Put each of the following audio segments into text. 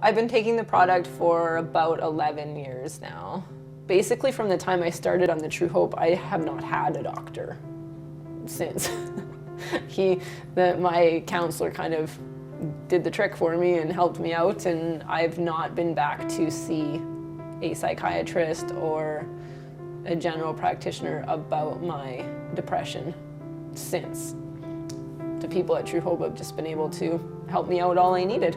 I've been taking the product for about 11 years now. Basically from the time I started on the Truehope, I have not had a doctor since. My counselor kind of did the trick for me and helped me out, and I've not been back to see a psychiatrist or a general practitioner about my depression since. The people at Truehope have just been able to help me out all I needed.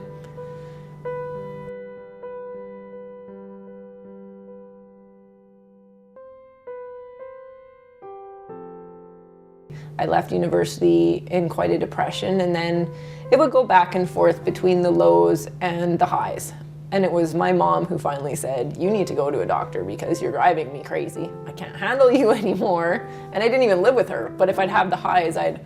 I left university in quite a depression, and then it would go back and forth between the lows and the highs. And it was my mom who finally said, "You need to go to a doctor because you're driving me crazy. I can't handle you anymore." And I didn't even live with her, but if I'd have the highs, I'd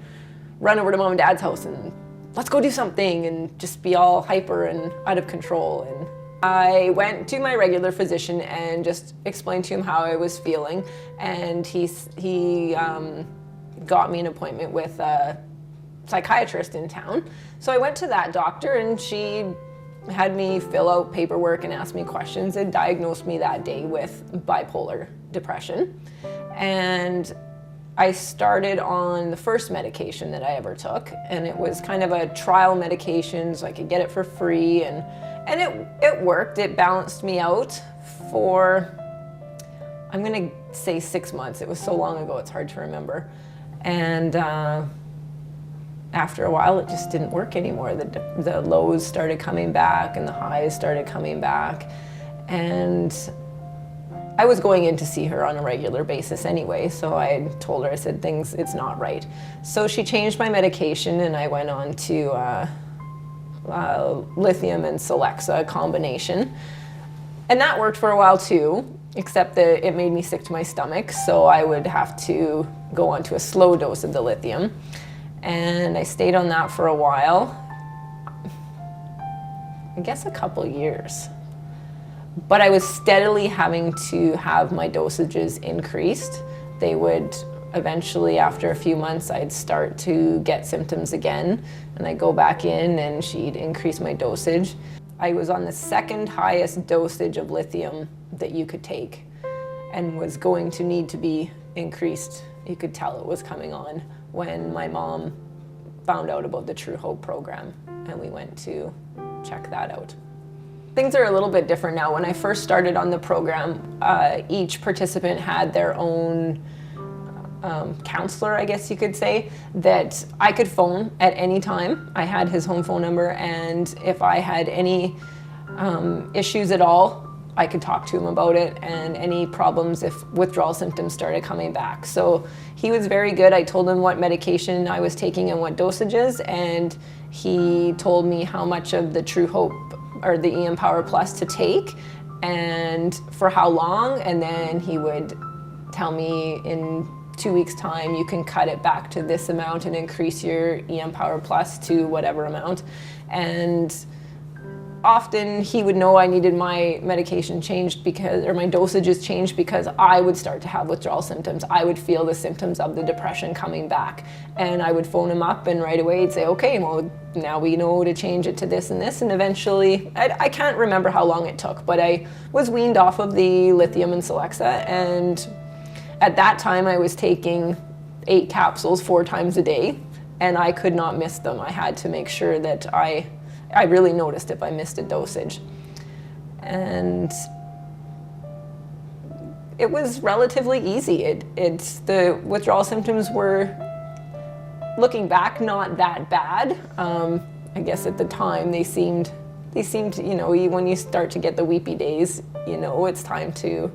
run over to mom and dad's house and let's go do something and just be all hyper and out of control. And I went to my regular physician and just explained to him how I was feeling, and he got me an appointment with a psychiatrist in town. So I went to that doctor, and she had me fill out paperwork and ask me questions and diagnosed me that day with bipolar depression. And I started on the first medication that I ever took, and it was kind of a trial medication, so I could get it for free, and it worked. It balanced me out for, I'm gonna say 6 months. It was so long ago, it's hard to remember. And after a while, it just didn't work anymore. The lows started coming back and the highs started coming back. And I was going in to see her on a regular basis anyway, so I told her, I said, it's not right. So she changed my medication, and I went on to Lithium and Celexa combination. And that worked for a while too, except that it made me sick to my stomach, so I would have to go on to a slow dose of the lithium. And I stayed on that for a while, I guess a couple years. But I was steadily having to have my dosages increased. They would eventually, after a few months, I'd start to get symptoms again, and I'd go back in and she'd increase my dosage. I was on the second highest dosage of lithium that you could take, and was going to need to be increased. You could tell it was coming on when my mom found out about the Truehope program, and we went to check that out. Things are a little bit different now. When I first started on the program, each participant had their own counselor, I guess you could say, that I could phone at any time. I had his home phone number, and if I had any issues at all, I could talk to him about it, and any problems if withdrawal symptoms started coming back. So he was very good. I told him what medication I was taking and what dosages, and he told me how much of the Truehope or the Empower Plus to take and for how long, and then he would tell me in 2 weeks' time you can cut it back to this amount and increase your Empower Plus to whatever amount. And often he would know I needed my medication changed because, or my dosages changed, because I would start to have withdrawal symptoms. I would feel the symptoms of the depression coming back, and I would phone him up, and right away he'd say, okay, well, now we know to change it to this and this. And eventually, I can't remember how long it took, but I was weaned off of the Lithium and Celexa, and at that time I was taking 8 capsules 4 times a day, and I could not miss them. I had to make sure that I really noticed if I missed a dosage. And it was relatively easy. The withdrawal symptoms were, looking back, not that bad. I guess at the time they seemed, you know, when you start to get the weepy days, you know, it's time to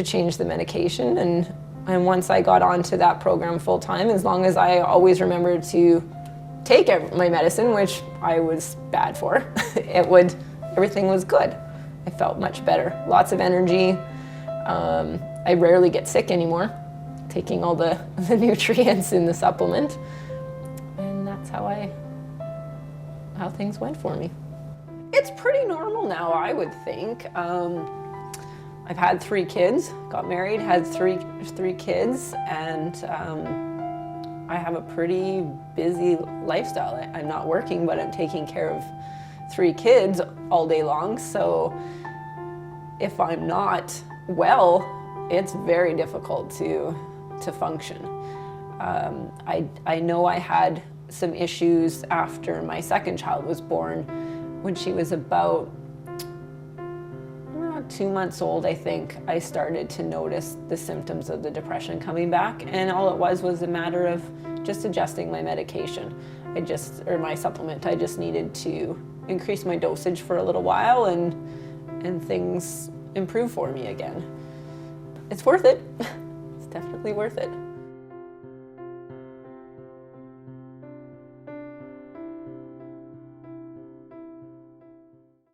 change the medication. And once I got onto that program full time, as long as I always remembered to take my medicine, which I was bad for, everything was good. I felt much better, lots of energy. I rarely get sick anymore, taking all the nutrients in the supplement. And that's how things went for me. It's pretty normal now, I would think. I've had 3 kids, got married, had three kids, and I have a pretty busy lifestyle. I'm not working, but I'm taking care of 3 kids all day long, so if I'm not well, it's very difficult to function. I know I had some issues after my second child was born. When she was about 2 months old, I think, I started to notice the symptoms of the depression coming back, and all it was a matter of just adjusting my medication. Or my supplement. I just needed to increase my dosage for a little while, and things improve for me again. It's worth it. It's definitely worth it.